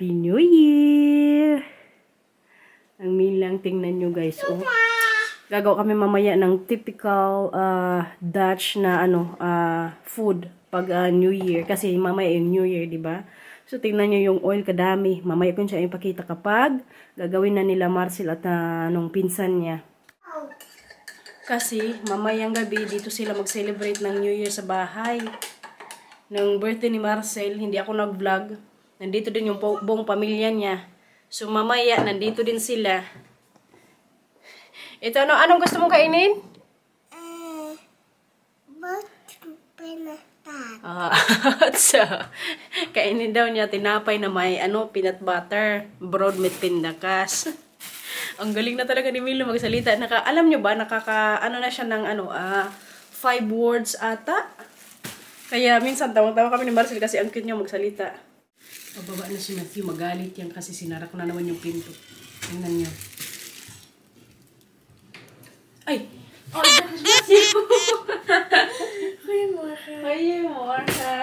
Happy New Year! Ang milang, tingnan nyo guys. Oh. Gagawa kami mamaya ng typical Dutch na food pag New Year. Kasi mamaya yung New Year, di ba? So, tingnan nyo yung oil kadami. Mamaya ko siya ipakita kapag gagawin na nila Marcel at nung pinsan niya. Kasi, mamayang gabi, dito sila mag-celebrate ng New Year sa bahay. Nung birthday ni Marcel, hindi ako nag-vlog. Nandito din yung buong pamilya niya. So, mamaya, nandito din sila. Ito, anong gusto mong kainin? So, kainin daw niya tinapay na may peanut butter, broad with pindakas. Ang galing na talaga ni Milo magsalita. Alam nyo ba, na siya ng 5 words ata. Kaya minsan tawang-tawa kami ni Marcel kasi ang cute niya magsalita. Pababa na si Matthew, magalit yan kasi sinara ko na naman yung pinto. Tingnan niyo. Ay! Oh, Matthew! Hi, Martha. Hi, Martha.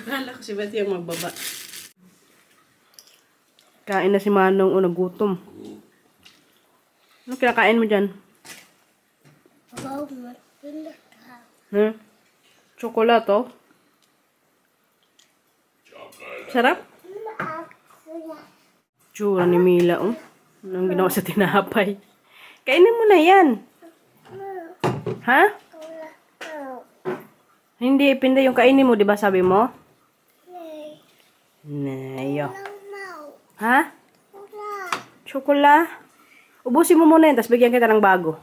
Akala ko si Matthew ang magbaba. Kain na si Manong o nagutom. Ano kinakain mo dyan? Hmm? Chocolate, oh? Sarap? Tsura ni Mila, oh. Anong ginawa sa tinapay? Kainin mo na yan. Ha? Hindi, pinda yung kainin mo, di ba sabi mo? Nayo. Ha? Chocolate? Ubusin mo muna yan, tapos bigyan kita ng bago.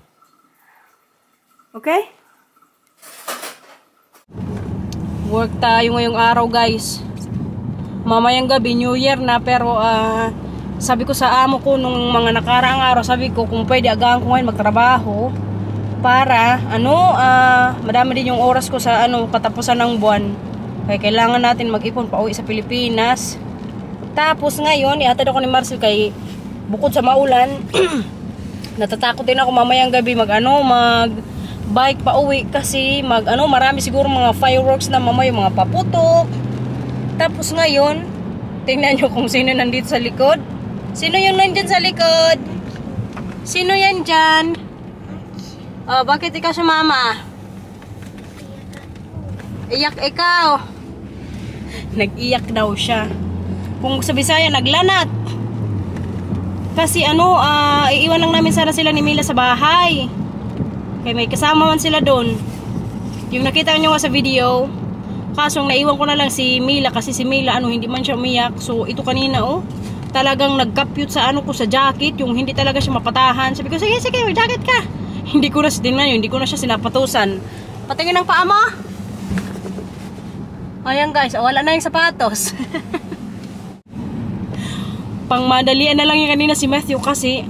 Okay? Work tayo ngayong araw guys. Mamayang gabi, New Year na, pero sabi ko sa amo ko nung mga nakaraang araw, sabi ko kung pwede agahan ko ngayon magtrabaho para madami din yung oras ko sa katapusan ng buwan. Kaya kailangan natin mag-ipon pa uwi sa Pilipinas. Tapos ngayon, ihatid ako ni Marcel kay bukod sa maulan, natatakot din ako mamayang gabi mag-bike pa uwi kasi marami siguro mga fireworks na mamaya, mga paputok. Tapos ngayon, tingnan nyo kung sino nandito sa likod. Sino yung nandyan sa likod? Sino yan dyan? Oh, bakit ikaw sa mama? Iyak ikaw. Nag-iyak daw siya. Kung sa Bisaya, naglanat. Kasi iiwan lang namin sana sila ni Mila sa bahay. Kaya may kasama man sila doon. Yung nakita nyo nga sa video, kasong naiwan ko na lang si Mila kasi si Mila hindi man siya umiyak. So ito kanina talagang nagkapyut sa ko sa jacket, yung hindi talaga siya mapatahan. Sabi ko, sige, may jacket ka. Hindi ko na siya sinapatusan. Patingin ng paa mo. Ayan guys, wala na yung sapatos. Pangmadalian na lang yung kanina si Matthew kasi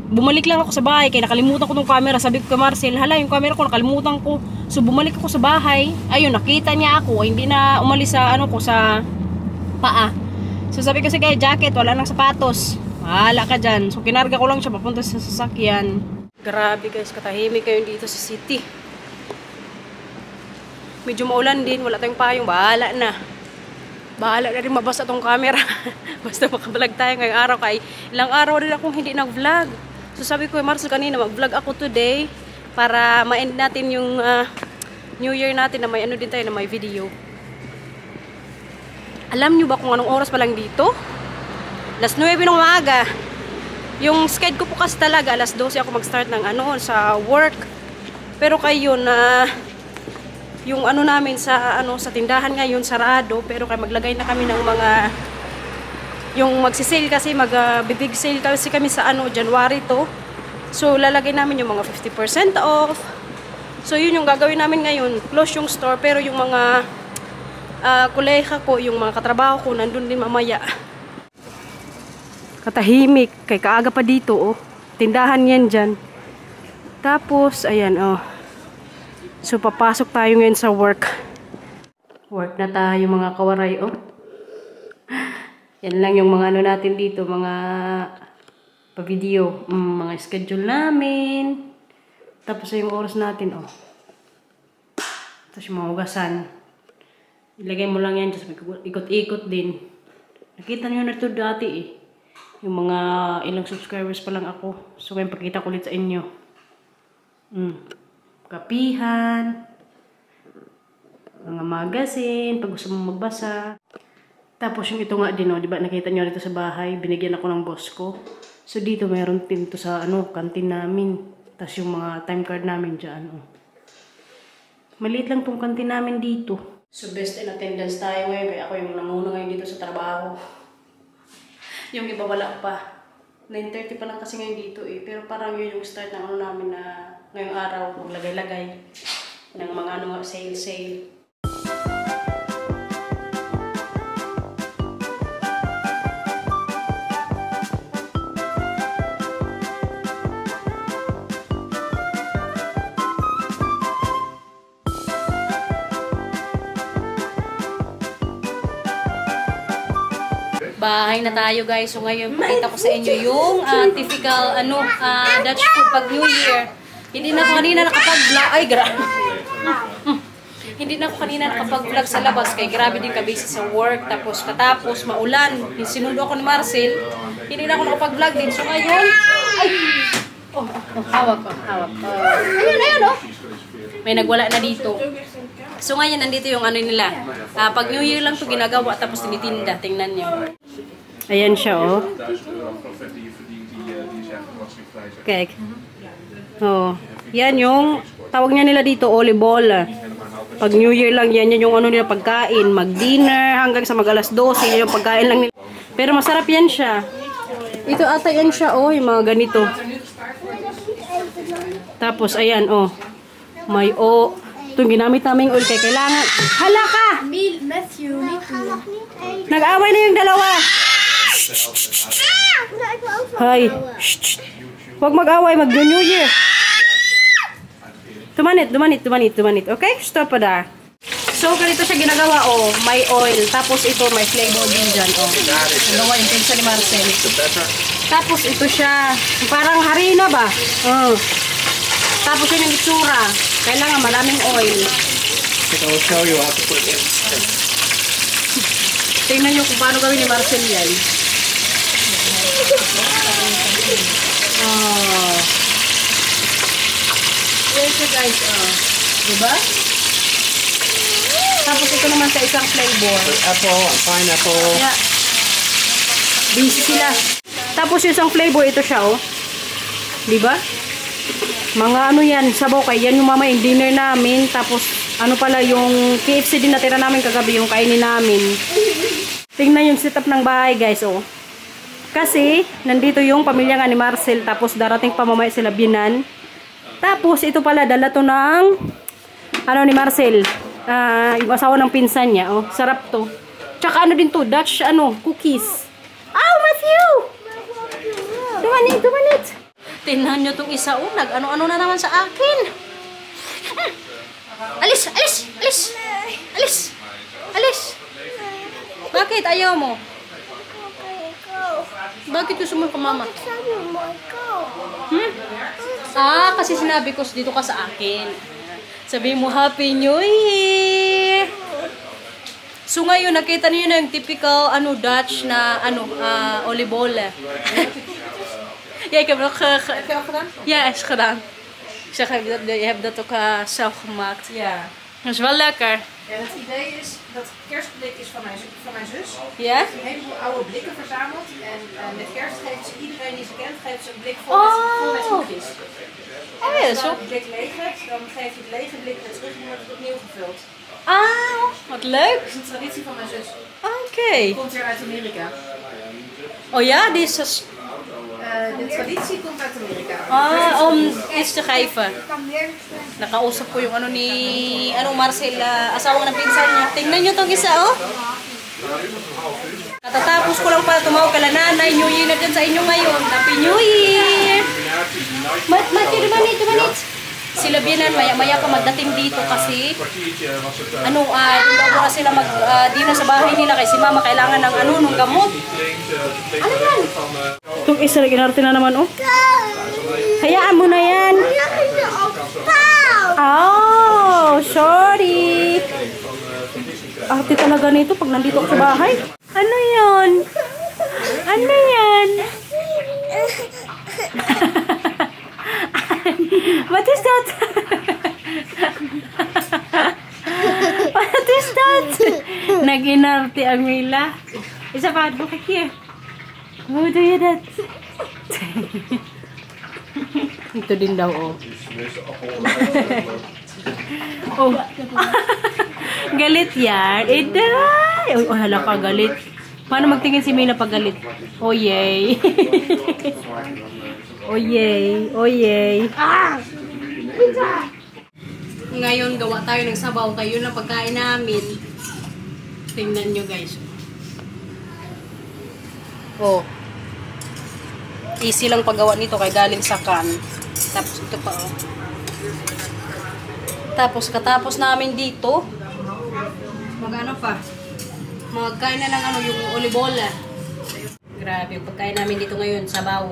bumalik lang ako sa bahay kaya nakalimutan ko tong camera. Sabi ko kay Marcel, hala yung camera ko nakalimutan ko. So bumalik ako sa bahay. Ayun, nakita niya ako. Hindi na umalis sa sa paa. So sabi ko kay jacket, wala nang sapatos. Wala ka dyan. So kinarga ko lang siya papunta sa sasakyan. Grabe guys, katahimik kayo dito sa city. Medyo maulan din, wala tayong payong. Bahala na. Bahala na rin mabasa tong camera. Basta makablog tayo ngayong araw kay ilang araw rin akong hindi nag-vlog. So sabi ko kay Marcel kanina, mag-vlog ako today para ma-end natin yung New Year natin na may din tayo na may video. Alam nyo ba kung anong oras pa lang dito? Alas 9 ng umaga. Yung schedule ko po kasi talaga alas 12 ako mag-start ng sa work. Pero kayo yung namin sa sa tindahan ngayon sarado, pero kaya maglagay na kami ng mga yung magsi-sale kasi big sale kasi kami sa January to. So lalagay namin yung mga 50% off. So yun yung gagawin namin ngayon, close yung store pero yung mga kuleha ko, yung mga katrabaho ko nandun din mamaya. Katahimik, kay kaaga pa dito tindahan yan dyan. Tapos ayan so papasok tayo ngayon sa work na tayo mga kawaray yan lang yung mga natin dito, mga pa-video, mga schedule namin. Tapos yung oras natin Tapos yung mga ugasan. Ilagay mo lang yan, just ikot-ikot din. Nakita niyo na ito dati eh. Yung mga ilang subscribers pa lang ako. So, ngayon pakita ko ulit sa inyo. Kapihan. Mga magazine, pag gusto mong magbasa. Tapos yung ito nga din, oh, diba nakita nyo dito sa bahay, binigyan ako ng boss ko. So dito mayroon din to sa kantin namin. Tapos yung mga time card namin dyan. Oh. Maliit lang tong kantin namin dito. So best in attendance tayo ngayon, kaya ako yung namuna ngayon dito sa trabaho. Yung iba wala pa. 9:30 pa lang kasi ngayon dito eh. Pero parang yun yung start ng namin na ngayong araw, maglagay-lagay ng mga sale-sale. Bahay na tayo guys. So ngayon pakita ko sa inyo yung typical Dutch food pag New Year. Hindi na ako kanina nakapag-vlog. Ay, hindi na ako kanina nakapag-vlog sa labas kay grabe din kabisi sa work. Tapos maulan. Sinundo ako ni Marcel. Hindi na ako nakapag-vlog din. So ngayon, ay! Hawak ko. Ayun oh. May nagwala na dito. So ngayon, nandito yung nila. Pag New Year lang to ginagawa, tapos tinitinda. Tingnan nyo. Ayan siya, oh. Okay. Oh. Yan yung, tawag niya nila dito, olive oil. Pag New Year lang, yan yung nila pagkain. Mag-dinner, hanggang sa mag-alas 12, yan yung pagkain lang nila. Pero masarap yan siya. Ito ata yan siya, oh, yung mga ganito. Tapos, ayan, oh. May, oh. Itong ginamit naming oil kay kailangan. Hala ka! Nag-away na yung dalawa. Hay. Huwag mag-away, mag-New Year. Tumanit. Okay? Stop pa da. So, ganito siya ginagawa, oh. May oil. Tapos ito, may flavor din dyan, oh. Nagawa yung pinsa ni Marcel. Tapos ito siya. Parang harina ba? Tapos yun yung itsura. Kailangan maraming oil. I will show you how to put it in. Tingnan nyo kung paano gawin ni Marcel yan. Yan siya guys. Diba? Tapos ito naman sa isang flavor. Apple, pineapple. Yeah. Busy sila. Tapos yung isang flavor, ito siya, oh. Diba? Mga yan, sabaw kay yan yung mamayang dinner namin. Tapos pala yung KFC din natira namin kagabi, yung kainin namin. Tingnan yung setup ng bahay guys, oh. Kasi nandito yung pamilya nga ni Marcel, tapos darating pa mamaya sila binan. Tapos ito pala dala to ng ni Marcel, yung asawa ng pinsan niya, oh. Sarap to. Tsaka din to, Dutch cookies. Oh, Matthew! Dumanit. Tingnan nyo itong isa, ano na naman sa akin. Alis! Bakit? Ayaw mo? Bakit gusto mo ka, mama? Kasi sinabi ko dito ka sa akin. Sabi mo, Happy New Year! So ngayon, nakita niyo na yung typical Dutch na olive oil. Ja, ik heb nog gedaan? Ja, is gedaan. Ik zeg, je hebt dat ook zelf gemaakt. Ja. Dat is wel lekker. Ja, het idee is, dat kerstblik is van mijn zus. Ja? Ze heeft een heleboel oude blikken verzameld. En met kerst geeft ze iedereen die ze kent, geeft ze een blik vol met smoothies. Oh ja, dat is Als ook. je het blik leeg hebt, dan geef je het lege blik weer terug en wordt het opnieuw gevuld. Wat leuk. Dat is een traditie van mijn zus. Oké. Die komt hier uit Amerika. Oh ja, die is De traditie komt uit Amerika. om iets te geven. Nakausap ko yung Marcel, asawa ng pinsan niya. Tingnan nyo itong isa, oh. Katatapos ko lang pala tumawag kala nanay. New Year na dyan sa inyo ngayon. Happy New Year! Matthew, dumanit. Sila binan, maya-maya pa magdating dito kasi doon daw na sila mag-dinner sa bahay nila kasi si mama kailangan ng ng gamot. Ano yan? Itong isa na ginarte na naman, oh. Hayaan mo na yan. Oh, sorry. Arte talaga nito pag nandito ako sa bahay. Ano yan? Ano yan? What is that? What is that? Nag-inarte ang Mila. Isa pa, look here. Who do you that? Ito din daw, oh. Oh. Galit yan. Iday! Oh, hala ka, galit. Paano magtingin si Mila pag galit? Oh, yay. Oh, yay. Oh, yay. Ah! Ngayon, gawa tayo ng sabaw. Kayo na pagkain namin. Tingnan nyo, guys. Oh. Easy lang paggawa nito kay galing sa can. Tapos ito pa, oh. Tapos katapos namin dito, mag-ano pa? Magkain na lang ano yung olibola. Grabe, yung pagkain namin dito ngayon, sabaw.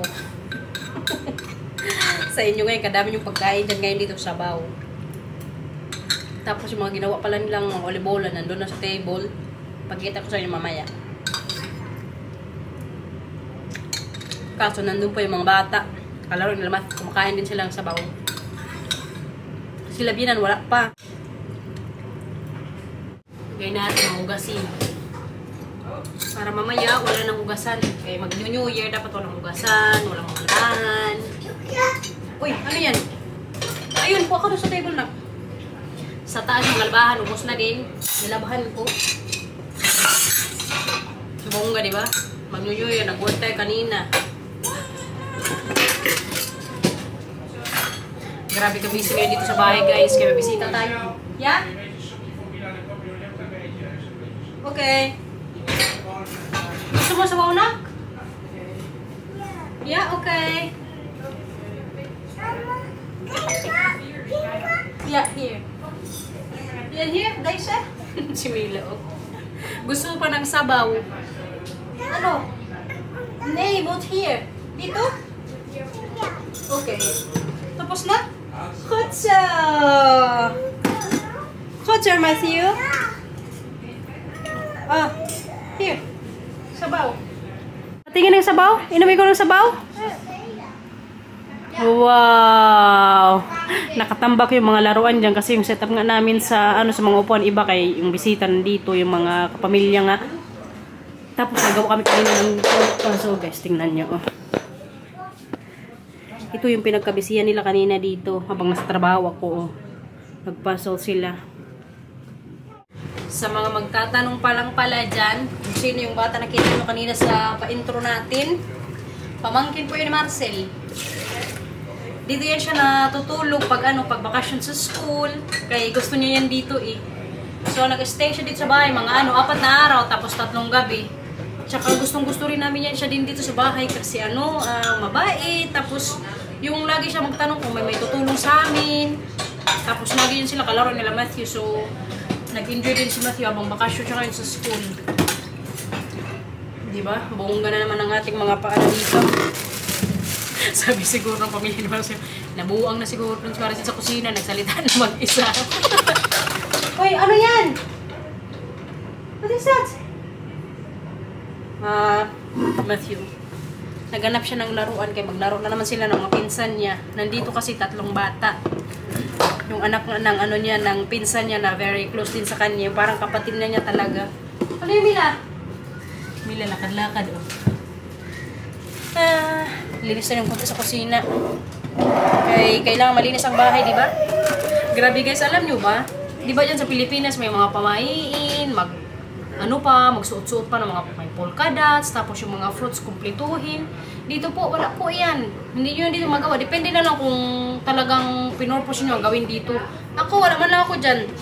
Sa inyo ngayon, kadami yung pagkain dyan ngayon dito, sabaw. Tapos yung mga ginawa pala nilang olibola, nandun na sa table. Pagkita ko sa inyo mamaya. Kaso nandun po yung mga bata. Kalaro nila mat, kumakain din silang sabaw. Sila binan, wala pa. Gawin natin ang hugasin. Para mamaya, wala nang hugasan. Kaya mag-New Year, dapat walang hugasan, walang mangalan. Uy, ano yan? Ayun, po ako doon sa table na. Sa taas yung galbahan, ubos na din. Nilabahan ko. Subongga, di ba? Mag-New Year, nag-work tayo kanina. Grabe kami ngayon dito sa bahay, guys. Kaya bisita tayo. Yeah? Okay. Gusto mo sa mauna? Yeah, okay. Yeah, here. Yan here, Daisha? Si Mila, oh. Gusto mo pa ng sabaw? Ano? Nay, both here. Dito? Okay. Tapos na? Kotsa! Kotsa, Matthew? Ah, here. Sabaw. Tingin ng sabaw? Inumin ko ng sabaw? Wow! Nakatambak yung mga laruan dyan kasi yung setup nga namin sa sa mga upuan iba kay yung bisita nandito, yung mga kapamilya nga. Tapos nagawa kami kanina ng so guys, tingnan nyo. Oh. Ito yung pinagkabisihan nila kanina dito habang nasa trabaho ako. Oh. Nagpasol sila. Sa mga magtatanong pa lang pala dyan, kung sino yung bata na kita nyo kanina sa pa-intro natin, pamangkin po yun ni Marcel. Dito yan siya natutulog pag pag bakasyon sa school. Kaya gusto niya yan dito eh. So nag-stay siya dito sa bahay, mga 4 na araw, tapos 3 gabi. Tsaka gustong-gusto rin namin yan siya din dito sa bahay kasi mabait. Tapos yung lagi siya magtanong kung may tutulong sa amin. Tapos lagi yun sila kalaro nila Matthew. So nag-enjoy din si Matthew habang bakasyon siya ngayon sa school. Diba? Bongga na naman ang ating mga paano dito. Sabi siguro ng pamilya ni Marcel, nabuang na siguro ng Marcel sa kusina, nagsalita na mag-isa. Uy, ano yan? What is that? Matthew. Naganap siya ng laruan kaya maglaro na naman sila ng mga pinsan niya. Nandito kasi 3 bata. Yung anak ng niya, ng pinsan niya na very close din sa kanya. Parang kapatid na niya talaga. Ano yung Mila? Mila, lakad-lakad oh. Linis na yung punta sa kusina. Kailangan malinis ang bahay, di ba? Grabe guys, alam nyo ba? Di ba dyan sa Pilipinas may mga pamahiin, magsuot-suot pa ng mga may polka dots, tapos yung mga fruits kumpletuhin. Dito po, wala po yan. Hindi nyo dito magawa. Depende na lang kung talagang pinorpose nyo gawin dito. Ako, wala man lang ako dyan.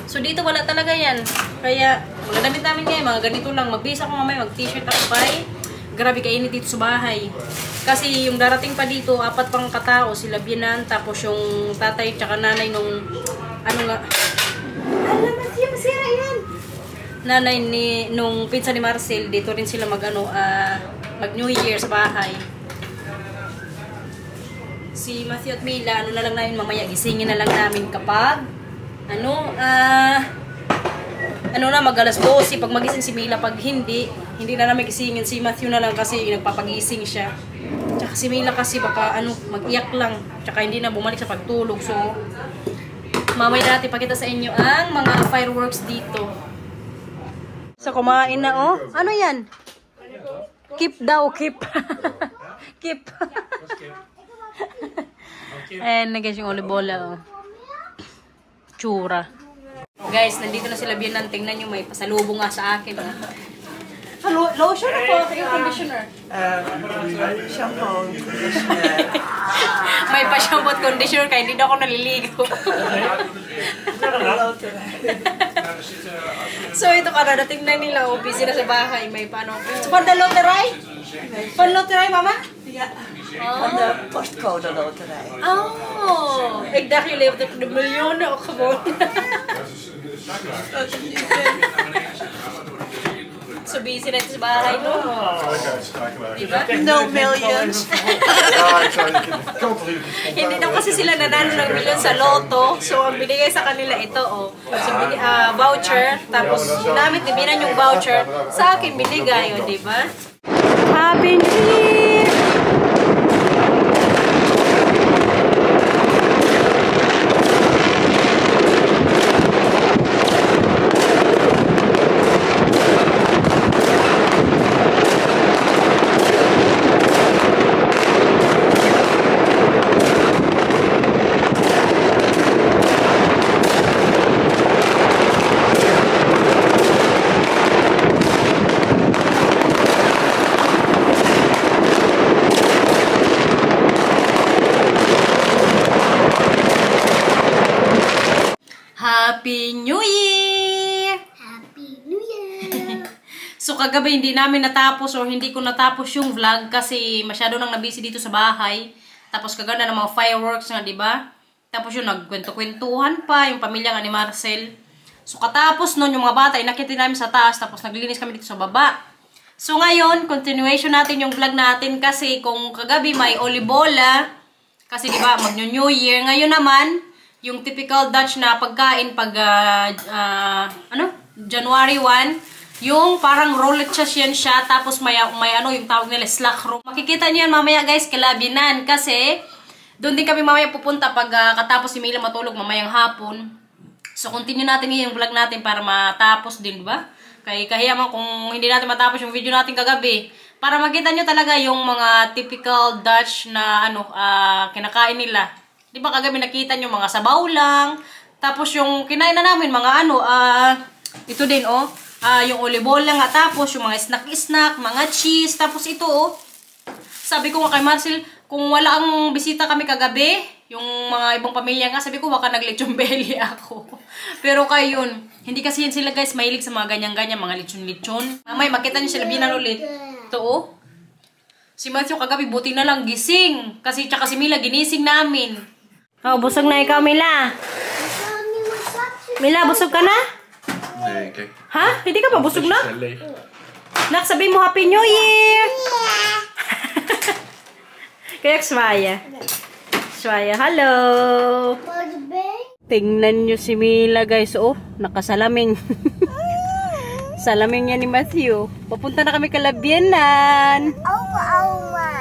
So dito wala talaga yan. Kaya, mga damit namin ngayon, mga ganito lang. Magbisa ko mamaya, mag-t-shirt ako kay. Grabe kainit dito sa bahay. Kasi yung darating pa dito, 4 pang katao, sila binan, tapos yung tatay tsaka nanay nung, masira yan. Nanay nung pinsan ni Marcel, dito rin sila mag New Year sa bahay. Si Matthew at Mila, na lang namin mamaya, gisingin na lang namin kapag, ano na, mag-alas 12. Pag magising si Mila, pag hindi na namin gisingin. Si Matthew na lang kasi nagpapagising siya. Tsaka si Mila kasi baka ano, mag-iyak lang. Tsaka hindi na bumalik sa pagtulog. So, mamaya natin pakita sa inyo ang mga fireworks dito. So, kumain na oh. Ano yan? Keep daw, keep. Keep. Ayan na guys yung olibola oh. Tsura. Guys, nandito na sila Bianan. Tingnan nyo, may pasalubong nga sa akin. Lotion o po? Yung conditioner? Shampoo, conditioner. May pa-shampoo at conditioner kaya hindi na ako naliligo. So ito ka na, natingnan nila. Oh, busy na sa bahay. May paano. So, pandaloteray? Pandaloteray, mama? Ja, van de postcode loterij. Oh, ik dacht jullie hebben de miljoenen ook gewonnen. So busy na ito sa bahay, no? Diba? No millions. Hindi daw kasi sila nanalo ng milyon sa loto. So, ang binigay sa kanila ito, oh. So, voucher. Tapos, ginamit ni Binan yung voucher. Sa akin, binigay, oh, diba? Happy New Year! Happy New Year! Happy New Year! So kagabi hindi namin natapos or hindi ko natapos yung vlog kasi masyado nang nabisi dito sa bahay. Tapos kaganda ng mga fireworks nga, di ba? Tapos yung nagkwento-kwentuhan pa yung pamilya nga ni Marcel. So katapos nun yung mga bata inakit namin sa taas tapos naglinis kami dito sa baba. So ngayon, continuation natin yung vlog natin kasi kung kagabi may olibola kasi di ba mag-New Year. Ngayon naman yung typical Dutch na pagkain pag January 1, yung parang rolettes yan siya tapos may ano yung tawag nila slagroom. Makikita niyo yan mamaya guys kila Binan kasi doon din kami mamaya pupunta pag katapos si Mila matulog mamayang hapon. So continue natin yung vlog natin para matapos din, ba? Kaya kahiya kung hindi natin matapos yung video natin kagabi para makita niyo talaga yung mga typical Dutch na kinakain nila. Di ba kagabi nakita nyo mga sabaw lang. Tapos yung kinain na namin mga ito din oh. Yung olibola nga. Tapos yung mga snack-snack, mga cheese. Tapos ito oh. Sabi ko nga kay Marcel, kung wala ang bisita kami kagabi, yung mga ibang pamilya nga, sabi ko baka nag-lechon belly ako. Pero kayo yun, hindi kasi yun sila guys mahilig sa mga ganyan-ganyan, mga lechon-lechon. Mamay, makita nyo sila Binan ulit. Ito oh. Si Matthew kagabi buti na lang gising. Kasi tsaka si Mila ginising namin. Oh, busog na ikaw, Mila. Mila, busog ka na? Nee, kijk. Ha? Hindi ka pa busog na? Het is leeg. Nak, sabihin mo Happy New Year! Kaya Swaya. Swaya, hello! Tingnan nyo si Mila, guys. Oh, nakasalaming. Salaming niya ni Matthew. Papunta na kami kala Bianan.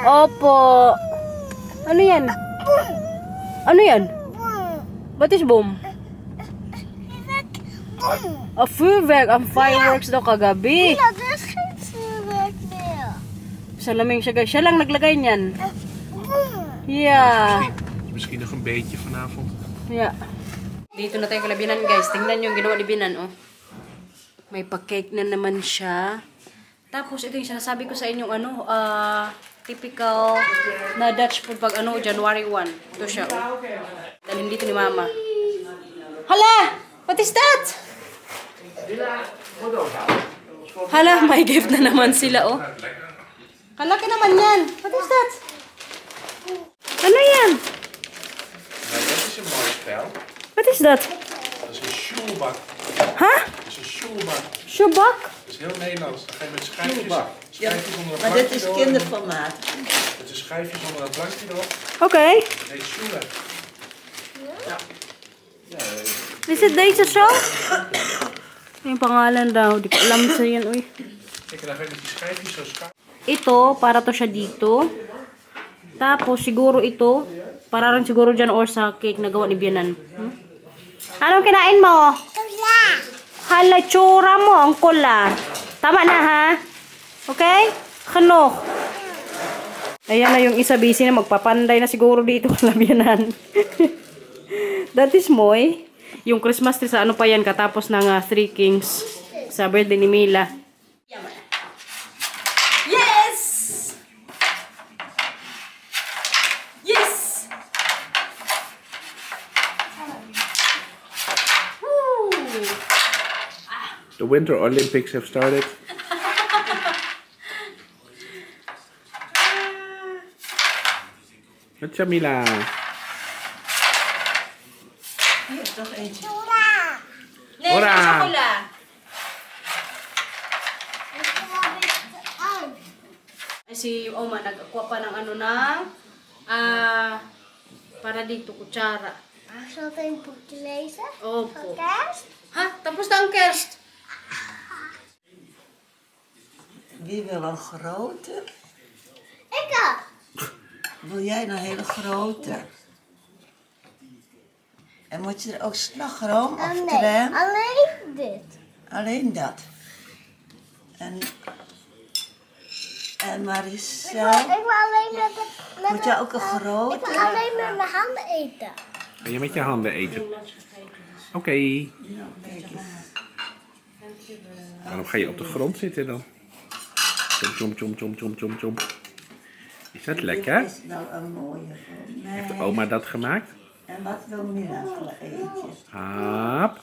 Opo. Ano yan? Ano yan? What is boom? A vuurwerk. Ang fireworks daw kagabi. Ja, er is geen vuurwerk meer. Salaming siya guys. Siya lang naglagay niyan. Yeah. Misschien nog een beetje vanavond. Yeah. Dito na tayo kala Bianan guys. Tingnan nyo yung ginawa ni Bianan. Oh. May pa-cake na naman siya. Tapos ito yung sinasabi ko sa inyong typical na Dutch food pag January 1. Ito siya, oh. Dalhin dito ni Mama. Hala! What is that? Hala, may gift na naman sila, oh. Kalaki naman yan. What is that? Ano yan? Dat is een mooi spel. What is that? Dat is een shoebak. Huh? Dat is een shoebak. Shubak? Dat is heel Nederlands. Dan ga je met schijfjes onder een Maar plankje dit is door. kinderformaat. Het is schijfjes onder een plankje door. Oké. Dat heet shoebak. Ja. Is het deze zo? Yung pangalan daw. Di ko alam sa yan, uy. Kijk, dan ga je met die schijfjes zo schuin. Ito, para to siya dito. Tapos, siguro ito, para rin siguro dyan or sa cake na gawa ni Bianan. Anong kinain mo? Hala, tsura mo, ang kula. Tama na, ha? Okay? Kanok. Ayan na yung isa busy na magpapanday na siguro dito. Bianan. That is Moy. Yung Christmas tree sa ano pa yan, katapos ng Three Kings sa birthday ni Mila. Yes! Yes! Woo! The Winter Olympics have started. Met Jamila. Hier, toch eentje. Nee, Hola! chocola. Ay, si Oma nagkakuha pa ng ano na para dito, kutsara. Zal ik een boekje lezen? Opo. Van kerst? Ha? Tapos na ang kerst. Wie wil een grote? Ik ook. Wil jij een hele grote? En moet je er ook slagroom of Nee, crème? alleen dit. Alleen dat. En Ik Maricel, wil alleen met moet jij ook een Ik wil grote? alleen met mijn handen eten. Ga je met je handen eten? Oké. Waarom ga je op de grond zitten dan? Tjom, tjom, tjom, tjom, tjom, tjom. Is dat lekker? Dit is wel een mooie voor mij. Heeft de oma dat gemaakt? En wat wil Mila voor eentje? Hap.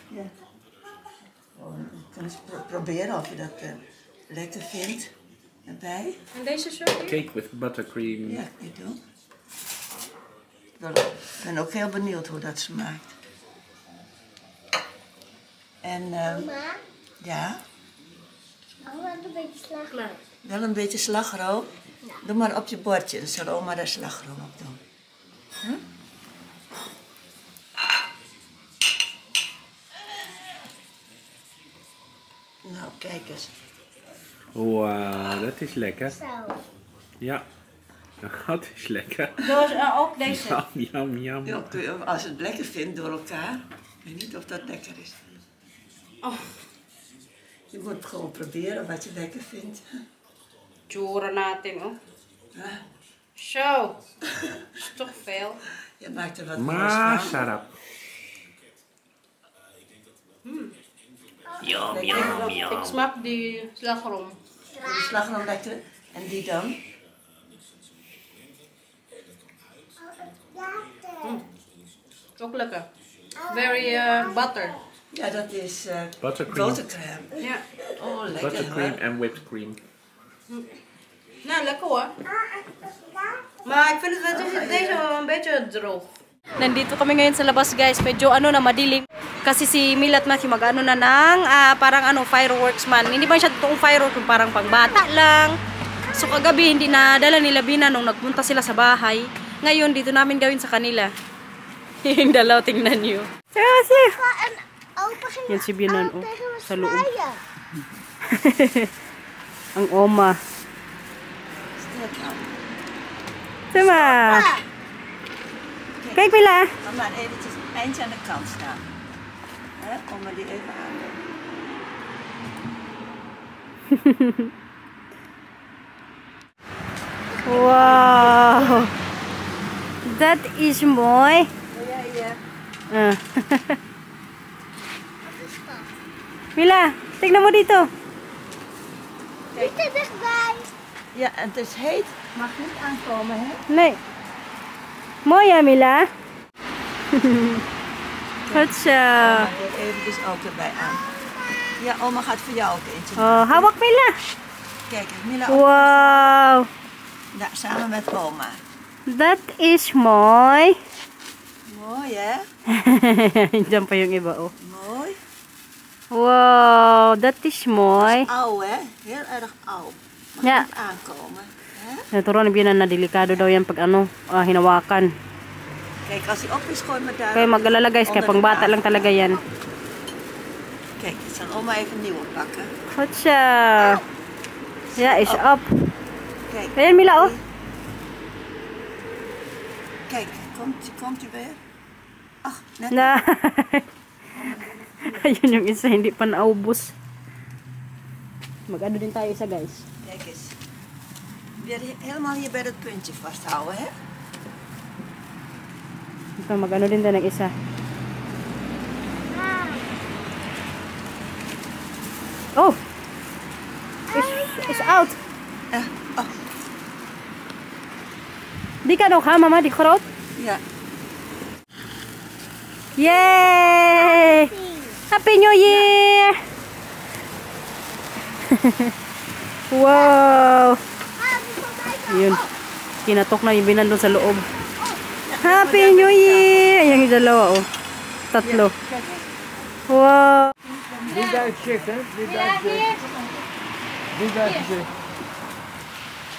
Ja. Gewoon eens proberen of je dat lekker vindt. Erbij. En deze soort? Cake with buttercream. Ja, dit doen. Ik ben ook heel benieuwd hoe dat smaakt. En Maar, ja, een beetje slag. wel een beetje slagroom. Doe maar op je bordje, dan zal oma daar slagroom op doen. Hm? Nou, kijk eens. Wauw, dat is lekker. Zo. Ja, dat is lekker. Ook deze. Jam, jam, jam. Ja, als je het lekker vindt door elkaar. Ik weet niet of dat lekker is. Oh. Je moet gewoon proberen wat je lekker vindt. Tsura natin, oh. Ja, Zo. Is toch veel. je maakt er wat moois Maar van. sarap. Yum, yum, Ik yum. smaak die slagroom. De slagroom lekker. En die dan? Ook lekker. Very butter. Ja, dat is Buttercream. botercrème. Ja. Oh, lekker Buttercream hoor. en whipped cream. Nou, lekker hoor. Maar ik vind het wel deze een beetje droog. Nandito kami ngayon sa labas guys. Medyo ano na madilim. Kasi si Mila at Matthew mag-ano na ng parang ano fireworks man. Hindi ba siya totoong fireworks, parang pangbata lang. So kagabi hindi na dala nila Bina nung nagpunta sila sa bahay. Ngayon dito namin gawin sa kanila. Yung dalaw tingnan niyo. Kasi En opa ging yan si Binan oh, tegen me sa loob. zwaaien. Ang oma. Stil nou. Sama. Kijk Mila. Mama, eventjes een eindje aan de kant staan. Hè, om me die even aan te Wow. Dat is mooi. Ah. Mila, tignan mo dito. Niet te dichtbij. Ja, en het is heet. Mag niet aankomen, hè? Nee. Mooi hè, Mila? Goed zo. Maar doe eventjes ook erbij aan. Ja, oma gaat voor jou ook eentje. Oh, hawak Mila. Kijk eens, Mila ook. Wow. Ja, samen met oma. Dat is mooi. Mooi, hè? Diyan pa yung iba, oh. Mooi. Wow, dat is mooi. Auw, hè? Heel erg auw. Mag Ja. niet aankomen. Hè? Naturoan ni Bianan na delikado daw yan pag ano, hinawakan. Kijk, als hij op is, gooi me daar. Kaya mag-alala guys, kaya pang bata lang talaga yan. Kijk, ik zal oma even een nieuwe pakken. Gotcha. Ja, is op. Kijk. Ayan, Mila, oh. Kijk, komt u weer? Ach, net. Na. Ayun yung isa, hindi pa naubos. Mag-ano din tayo isa, guys. Kijk eens. Weer helemaal hier bij dat puntje vasthouden, hè? Ito, mag-ano din tayo ng isa. Oh! It's out! Oh, Di ka nog, ha, mama? Di kroot? ja. Yay! Happy New Year! Wow! Yun. Kinatok na yung binan doon sa loob. Happy New Year! Ayan yung dalawa, oh. Tatlo. Wow! Niet uitzicht, hè? Niet uitzicht. Niet uitzicht.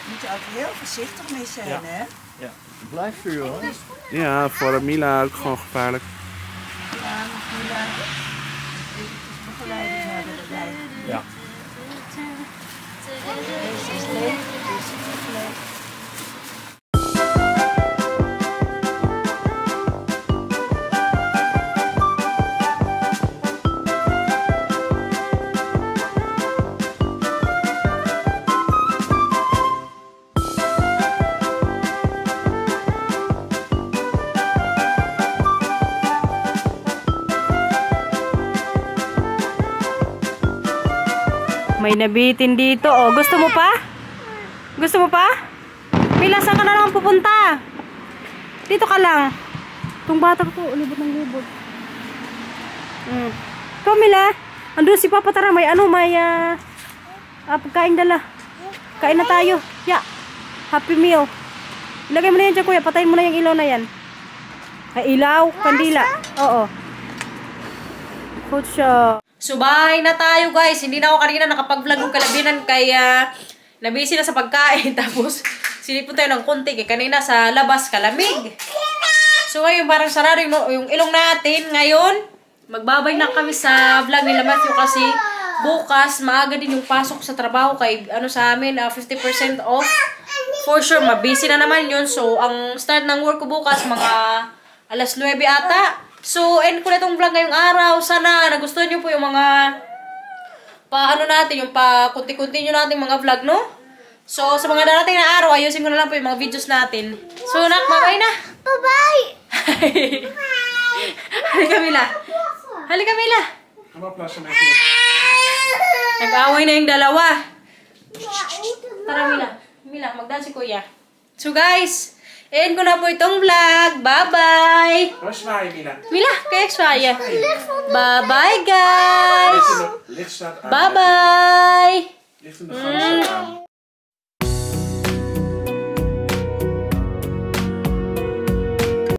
Moet je ook heel voorzichtig mee zijn, Ja. hè? Ja. Blijf vuur, hoor. Ja, voor Mila ook gewoon gevaarlijk. Ja, Mila. Eventjes begeleiding hebben erbij. Ja. Deze is leeg, deze is ook leeg. May nabitin dito, oh. Gusto mo pa? Gusto mo pa? Mila, saan ka na lang pupunta? Dito ka lang. Itong bata ko, libot ng libot. Ikaw, Mila. Andun si Papa, tara. May ano, may pagkain dala. Kain na tayo. Ya. Happy meal. Ilagay mo na yan dyan, kuya. Patayin mo na yung ilaw na yan. Ay, ilaw. Kandila. Oo. Good shot. So, bye na tayo, guys. Hindi na ako kanina nakapag-vlog ng kalabinan kaya nabisi na sa pagkain. Tapos, sinipon tayo ng konti. Kaya kanina sa labas, kalamig. So, ngayon, parang sarado yung ilong natin. Ngayon, magbabay na kami sa vlog nila Matthew kasi bukas, maaga din yung pasok sa trabaho kay ano sa amin, 50% off. For sure, mabisi na naman yun. So, ang start ng work ko bukas, mga alas 9 ata. So, end ko na itong vlog ngayong araw. Sana nagustuhan nyo po yung mga paano natin, yung pa-kunti-kunti nyo natin mga vlog, no? So, sa mga darating na araw, ayusin ko na lang po yung mga videos natin. So, nak, bye-bye na! Bye-bye! Halika, Mila. Halika, Mila. Nag-away na yung dalawa. Tara, Mila. Mila, magdaan si Kuya. So, guys, end ko na po itong vlog. Bye-bye! Waar zwaai je, Mila? Mila, kijk zwaaien. Bye-bye, guys! Licht staat aan. Bye-bye! Licht in de gang staat aan.